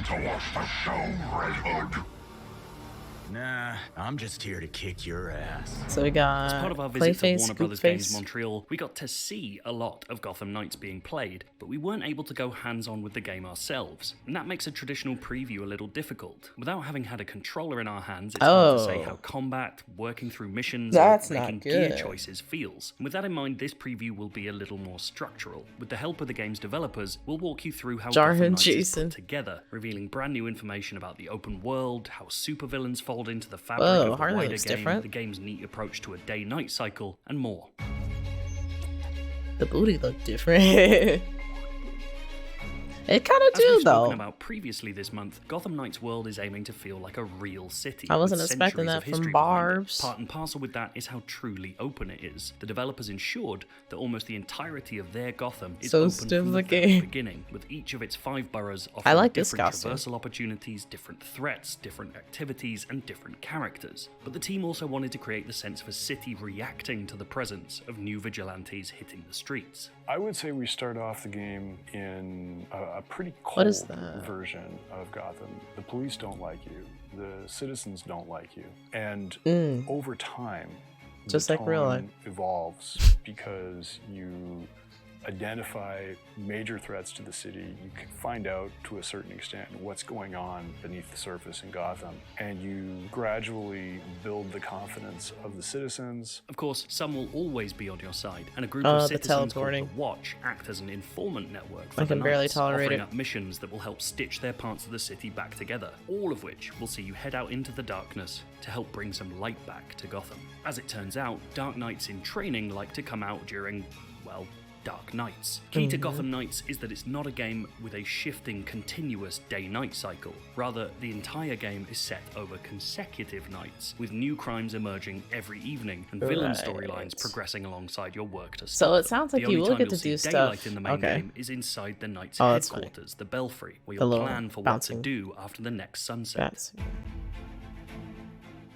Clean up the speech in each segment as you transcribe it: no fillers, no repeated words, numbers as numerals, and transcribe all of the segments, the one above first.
to watch the show, Red Hood? Nah, I'm just here to kick your ass. So we As got part of our visit to Clayface, Warner Brothers Games Scoopface. Montreal, we got to see a lot of Gotham Knights being played, but we weren't able to go hands-on with the game ourselves, and that makes a traditional preview a little difficult. Without having had a controller in our hands, it's hard to say how combat, working through missions, That's or not making gear good. choices feels. And with that in mind, this preview will be a little more structural. With the help of the game's developers, we'll walk you through how Jarhead Gotham Knights is Jason. put together, revealing brand new information about the open world, how supervillains fold into the Whoa, fabric of the Harley wider looks game, different. the game's neat approach to a day-night cycle, and more. The booty looked different. It kind of As we've do though. spoken about previously this month, Gotham Knights World is aiming to feel like a real city. I wasn't with expecting centuries that of from history behind it. Barbs. Part and parcel with that is how truly open it is. The developers ensured that almost the entirety of their Gotham is So open still from the the very game. beginning, with each of its 5 boroughs I offering like this different costume. traversal opportunities, different threats, different activities, and different characters. But the team also wanted to create the sense of a city reacting to the presence of new vigilantes hitting the streets. I would say we start off the game in a pretty What cold is that? version of Gotham. The police don't like you. The citizens don't like you. And over time, Just the like real life. tone evolves because you identify major threats to the city. You can find out to a certain extent what's going on beneath the surface in Gotham. And you gradually build the confidence of the citizens. Of course, some will always be on your side, and a group Oh, of the citizens called teleporting. the Watch act as an informant network for I the can barely Knights, tolerate offering it. up missions that will help stitch their parts of the city back together, all of which will see you head out into the darkness to help bring some light back to Gotham. As it turns out, Dark Knights in training like to come out during, well, Dark Nights. Key to Gotham Knights is that it's not a game with a shifting, continuous day-night cycle. Rather, the entire game is set over consecutive nights, with new crimes emerging every evening and villain Right. storylines progressing alongside your work to So stop it them. sounds like The you only will time get to you'll do see daylight stuff. in the main Okay. game is inside the Knight's Oh, that's funny. headquarters, the Belfry, where The you'll little plan for bouncing. what to do after the next sunset. That's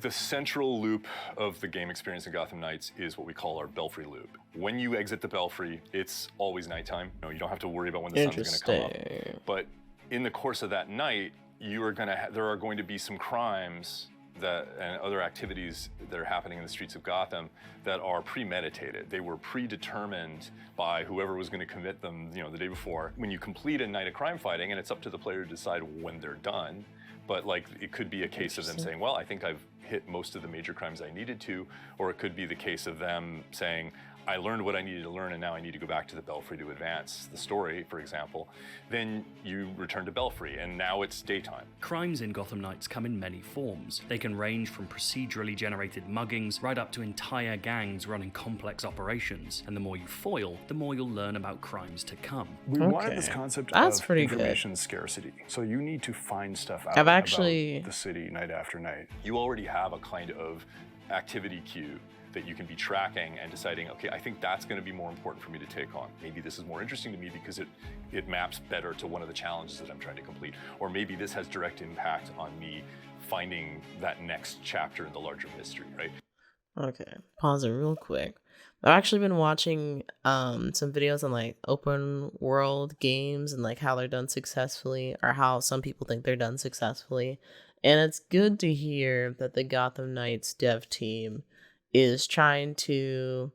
The central loop of the game experience in Gotham Knights is what we call our Belfry loop. When you exit the Belfry, it's always nighttime. You don't have to worry about when the sun's going to come up. interesting. But in the course of that night, you are going to there are going to be some crimes and other activities that are happening in the streets of Gotham that are premeditated. They were predetermined by whoever was going to commit them, the day before. When you complete a night of crime fighting, and it's up to the player to decide when they're done, but it could be a case of them saying, well, I think I've hit most of the major crimes I needed to, or it could be the case of them saying, I learned what I needed to learn and now I need to go back to the Belfry to advance the story, for example. Then you return to Belfry and now it's daytime. Crimes in Gotham Knights come in many forms. They can range from procedurally generated muggings right up to entire gangs running complex operations. And the more you foil, the more you'll learn about crimes to come. We wanted Okay. this concept That's of pretty good. information scarcity. So you need to find stuff out I've actually- about the city night after night. You already have a kind of activity queue that you can be tracking and deciding, okay, I think that's going to be more important for me to take on. Maybe this is more interesting to me because it maps better to one of the challenges that I'm trying to complete. Or maybe this has direct impact on me finding that next chapter in the larger mystery, right? Okay, pause it real quick. I've actually been watching some videos on like open world games and like how they're done successfully, or how some people think they're done successfully. And it's good to hear that the Gotham Knights dev team is trying to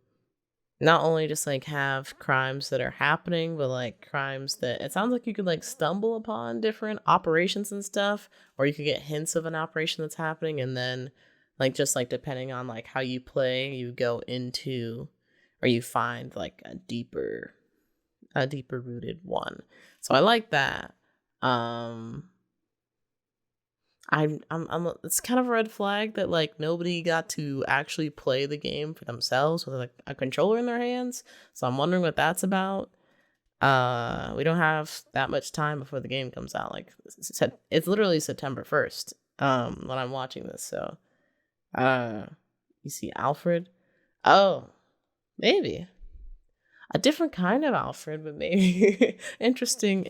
not only just like have crimes that are happening, but like crimes that it sounds like you could like stumble upon different operations and stuff, or you could get hints of an operation that's happening, and then like just like depending on like how you play, you go into or you find like a deeper rooted one. So I like that. It's kind of a red flag that like nobody got to actually play the game for themselves with like a controller in their hands. So I'm wondering what that's about. We don't have that much time before the game comes out. Like it's literally September 1st when I'm watching this. So you see Alfred? Oh, maybe. A different kind of Alfred, but maybe interesting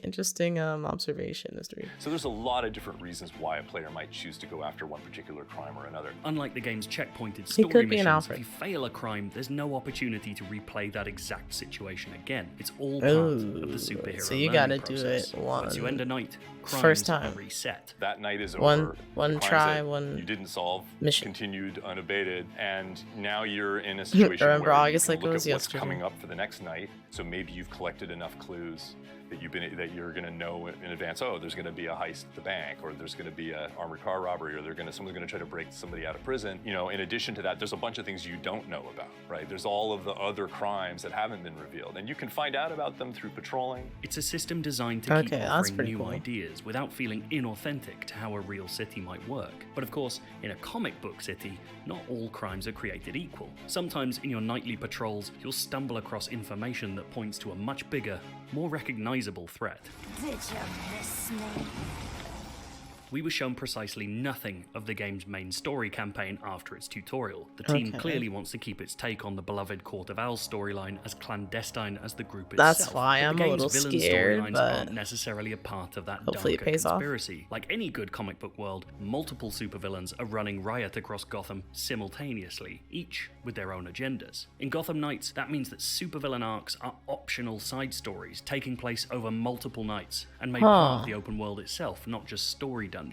observation, Mr. Reed. So there's a lot of different reasons why a player might choose to go after one particular crime or another. Unlike the game's checkpointed He story could be an missions, Alfred. if you fail a crime, there's no opportunity to replay that exact situation again. It's all part of the superhero So you learning gotta do process. it Once you end a night, crimes first time. are reset. That night is One over. one Crimes try, that one you didn't solve mission. continued unabated, and now you're in a situation Remember where August you like can it look was at what's yesterday. coming up for the next night. So maybe you've collected enough clues that you're going to know in advance. Oh, there's going to be a heist at the bank, or there's going to be an armored car robbery, or someone's going to try to break somebody out of prison. You know, in addition to that, there's a bunch of things you don't know about, right? There's all of the other crimes that haven't been revealed, and you can find out about them through patrolling. It's a system designed to keep Okay, that's offering pretty new cool. ideas without feeling inauthentic to how a real city might work. But of course, in a comic book city, not all crimes are created equal. Sometimes in your nightly patrols, you'll stumble across information that points to a much bigger, more recognizable threat. Did you miss me? We were shown precisely nothing of the game's main story campaign after its tutorial. The team Okay. clearly wants to keep its take on the beloved Court of Owls storyline as clandestine as the group That's itself. why But I'm the a game's little villain scared, storylines but aren't necessarily a part of that hopefully it darker pays off. conspiracy. Like any good comic book world, multiple supervillains are running riot across Gotham simultaneously, each with their own agendas. In Gotham Knights, that means that supervillain arcs are optional side stories taking place over multiple nights and made part of the open world itself, not just story dungeons.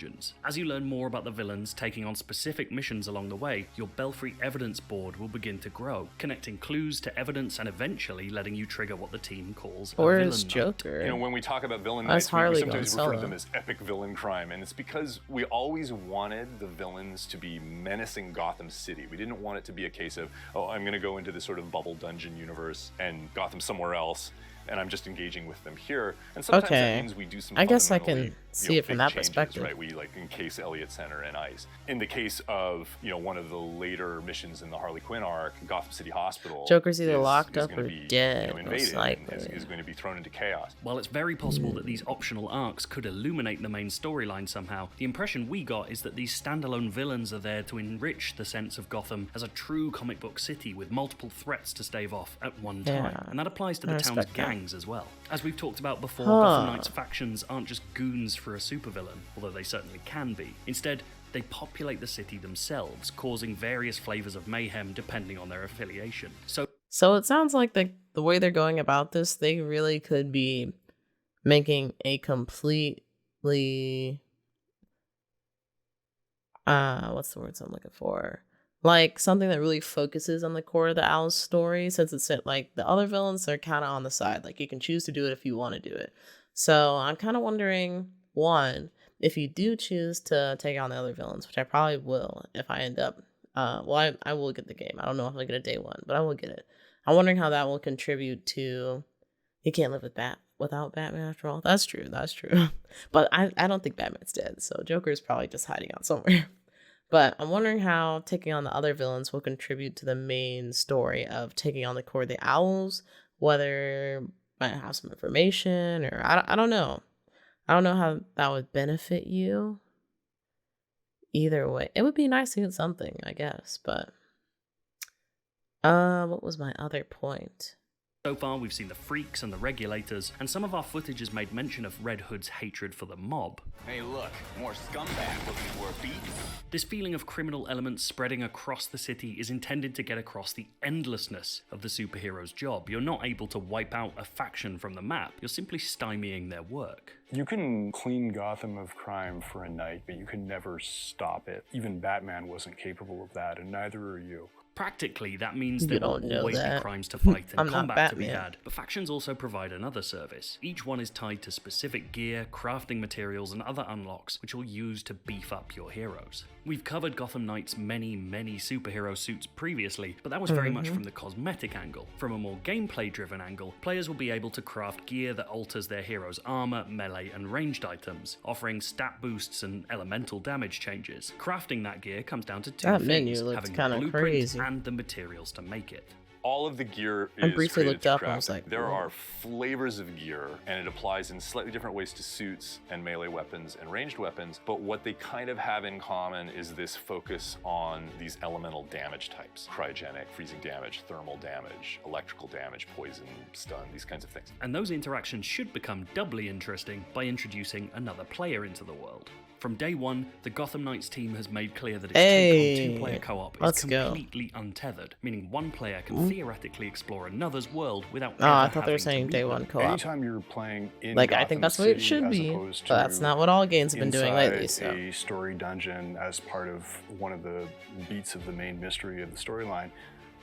As you learn more about the villains taking on specific missions along the way, your Belfry evidence board will begin to grow, connecting clues to evidence and eventually letting you trigger what the team calls a Where's villain night. Joker? You know, when we talk about villain That's nights, we Harley sometimes going refer to solo. them as epic villain crime, and it's because we always wanted the villains to be menacing Gotham City. We didn't want it to be a case of, oh, I'm going to go into this sort of bubble dungeon universe and Gotham somewhere else, and I'm just engaging with them here. And sometimes Okay. that means we do some I guess I fundamentally, can see it from big that changes, perspective. right? We like encase Elliott Center in ice. In the case of, one of the later missions in the Harley Quinn arc, Gotham City Hospital, Joker's either locked is up gonna or be, dead, most invaded and likely. is going to be thrown into chaos. While it's very possible that these optional arcs could illuminate the main storyline somehow, the impression we got is that these standalone villains are there to enrich the sense of Gotham as a true comic book city with multiple threats to stave off at one time. Yeah, And that applies to I the town's respect that. gangs as well. As we've talked about before, Huh. Gotham Knights factions aren't just goons for a supervillain, although they certainly can be. Instead, they populate the city themselves, causing various flavors of mayhem depending on their affiliation. So it sounds like the way they're going about this, they really could be making a completely what's the words I'm looking for? Like something that really focuses on the core of the Owl's story, since it's like the other villains are kind of on the side. Like you can choose to do it if you want to do it. So I'm kind of wondering, one, if you do choose to take on the other villains, which I probably will if I end up, I will get the game. I don't know if I'll get it day one, but I will get it. I'm wondering how that will contribute to. You can't live without Batman after all. That's true. But I don't think Batman's dead, so Joker is probably just hiding out somewhere. But I'm wondering how taking on the other villains will contribute to the main story of taking on the core of the Owls. Whether might have some information, or I don't know. I don't know how that would benefit you. Either way, it would be nice to get something, I guess. But what was my other point? So far, we've seen the freaks and the regulators, and some of our footage has made mention of Red Hood's hatred for the mob. Hey, look, more scumbag looking for a beat. This feeling of criminal elements spreading across the city is intended to get across the endlessness of the superhero's job. You're not able to wipe out a faction from the map, you're simply stymieing their work. You can clean Gotham of crime for a night, but you can never stop it. Even Batman wasn't capable of that, and neither are you. Practically, that means You there don't will know always be that. crimes to fight and I'm not combat to be Batman. had, but factions also provide another service. Each one is tied to specific gear, crafting materials, and other unlocks, which you'll use to beef up your heroes. We've covered Gotham Knights' many superhero suits previously, but that was very much from the cosmetic angle. From a more gameplay-driven angle, players will be able to craft gear that alters their hero's armor, melee, and ranged items, offering stat boosts and elemental damage changes. Crafting that gear comes down to two That things, menu looks having the kinda blueprint crazy. and the materials to make it. All of the gear I is briefly created looked through up and I was crafting. like, there whoa. are flavors of gear, and it applies in slightly different ways to suits and melee weapons and ranged weapons, but what they kind of have in common is this focus on these elemental damage types. Cryogenic, freezing damage, thermal damage, electrical damage, poison, stun, these kinds of things. And those interactions should become doubly interesting by introducing another player into the world. From day one, the Gotham Knights team has made clear that its take on two-player co-op is let's go. completely untethered, meaning one player can theoretically explore another's world without Oh, ever I thought they having were to saying meet day them. one co-op. Anytime you're playing in Like, I Gotham think that's what it City should as be, opposed but that's to not what all games have been doing lately, inside so. a story dungeon as part of one of the beats of the main mystery of the storyline,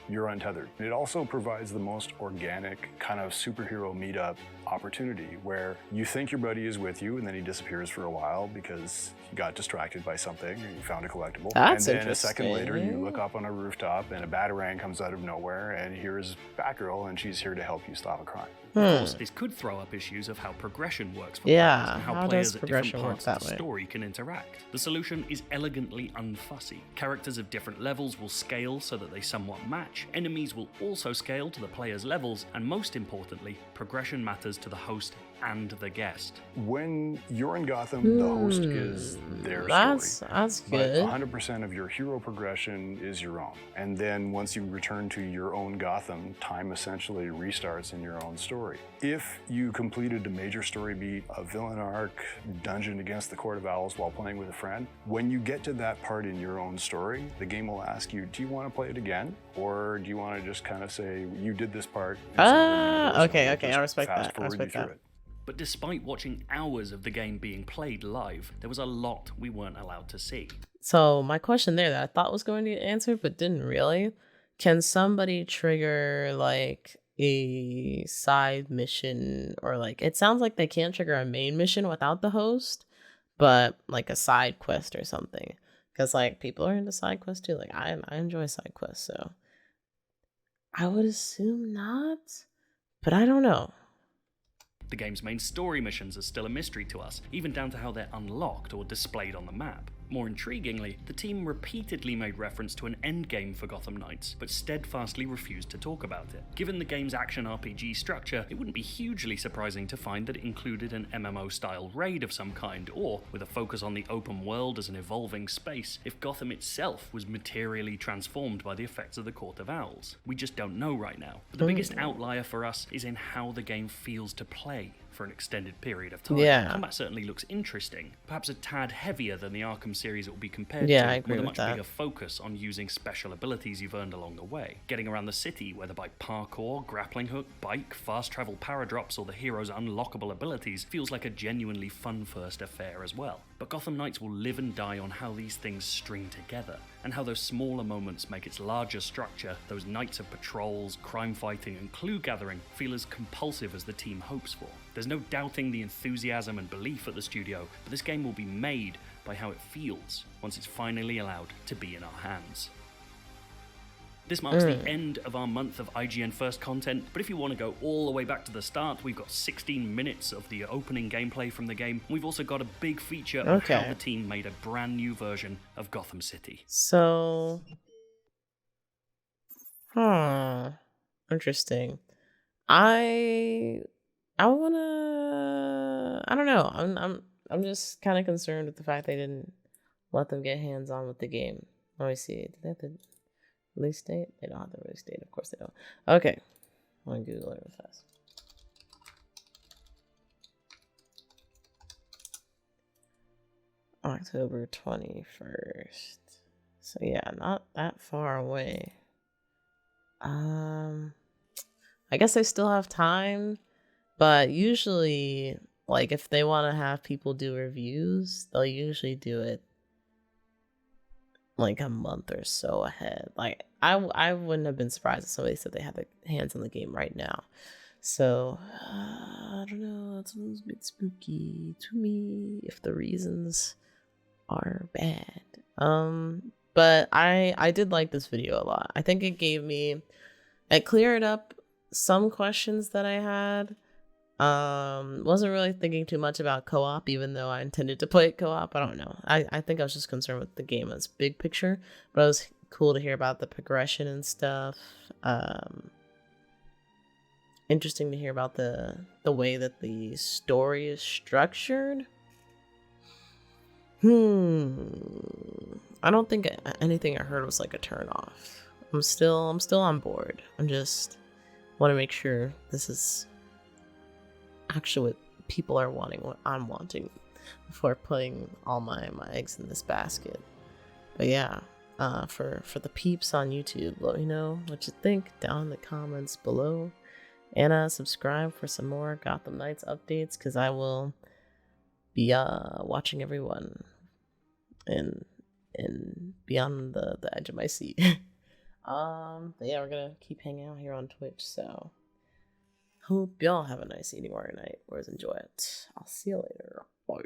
you're untethered. It also provides the most organic kind of superhero meetup opportunity where you think your buddy is with you and then he disappears for a while because he got distracted by something or you found a collectible. That's and then a second later you interesting. look up on a rooftop and a batarang comes out of nowhere and here's Batgirl and she's here to help you stop a crime. Of course, this could throw up issues of how progression works for Yeah, players and how, how players does at different progression work parts of that the way? story can interact. The solution is elegantly unfussy. Characters of different levels will scale so that they somewhat match, enemies will also scale to the player's levels, and most importantly, progression matters to the host and the guest. When you're in Gotham, the host is their story. That's But good. 100% of your hero progression is your own. And then once you return to your own Gotham, time essentially restarts in your own story. If you completed a major story beat, a villain arc, dungeon against the Court of Owls while playing with a friend, when you get to that part in your own story, the game will ask you, do you want to play it again? Or do you want to just kind of say, you did this part? and so we're gonna do this, Okay, and okay, just I respect fast that, I forward you respect through that. it. But despite watching hours of the game being played live, there was a lot we weren't allowed to see. So my question there that I thought was going to get answered but didn't really, can somebody trigger like a side mission, or like, it sounds like they can't trigger a main mission without the host, but like a side quest or something, because like people are into side quests too. Like I enjoy side quests, so I would assume not, but I don't know. The game's main story missions are still a mystery to us, even down to how they're unlocked or displayed on the map. More intriguingly, the team repeatedly made reference to an endgame for Gotham Knights, but steadfastly refused to talk about it. Given the game's action RPG structure, it wouldn't be hugely surprising to find that it included an MMO-style raid of some kind, or, with a focus on the open world as an evolving space, if Gotham itself was materially transformed by the effects of the Court of Owls. We just don't know right now. But the biggest outlier for us is in how the game feels to play for an extended period of time. Yeah. Combat certainly looks interesting, perhaps a tad heavier than the Arkham series it will be compared Yeah, to, I agree with a with much that. bigger focus on using special abilities you've earned along the way. Getting around the city, whether by parkour, grappling hook, bike, fast travel paradrops, or the hero's unlockable abilities, feels like a genuinely fun first affair as well. But Gotham Knights will live and die on how these things string together, and how those smaller moments make its larger structure, those nights of patrols, crime fighting, and clue gathering, feel as compulsive as the team hopes for. There's no doubting the enthusiasm and belief at the studio, but this game will be made by how it feels once it's finally allowed to be in our hands. This marks the end of our month of IGN First content, but if you want to go all the way back to the start, we've got 16 minutes of the opening gameplay from the game. We've also got a big feature of how Okay. the team made a brand new version of Gotham City. So, interesting. I wanna. I don't know. I'm just kind of concerned with the fact they didn't let them get hands on with the game. Let me see. Did they have the release date? They don't have the release date. Of course they don't. Okay, I'm gonna Google it real fast. October 21st. So yeah, not that far away. I guess they still have time, but usually, like, if they want to have people do reviews, they'll usually do it like a month or so ahead. Like, I wouldn't have been surprised if somebody said they had their hands on the game right now. So I don't know. It's a little bit spooky to me if the reasons are bad. But I did like this video a lot. I think it cleared up some questions that I had. Wasn't really thinking too much about co-op, even though I intended to play it co-op. I don't know. I think I was just concerned with the game as big picture, but I was cool to hear about the progression and stuff. Interesting to hear about the way that the story is structured. I don't think anything I heard was like a turn off. I'm still on board. I'm just want to make sure this is actually what people are wanting, what I'm wanting, before putting all my eggs in this basket. But yeah, for the peeps on YouTube, let me know what you think down in the comments below, and subscribe for some more Gotham Knights updates, because I will be watching everyone and be on the edge of my seat. But yeah, we're gonna keep hanging out here on Twitch, so hope y'all have a nice evening or night, or enjoy it. I'll see you later. Bye.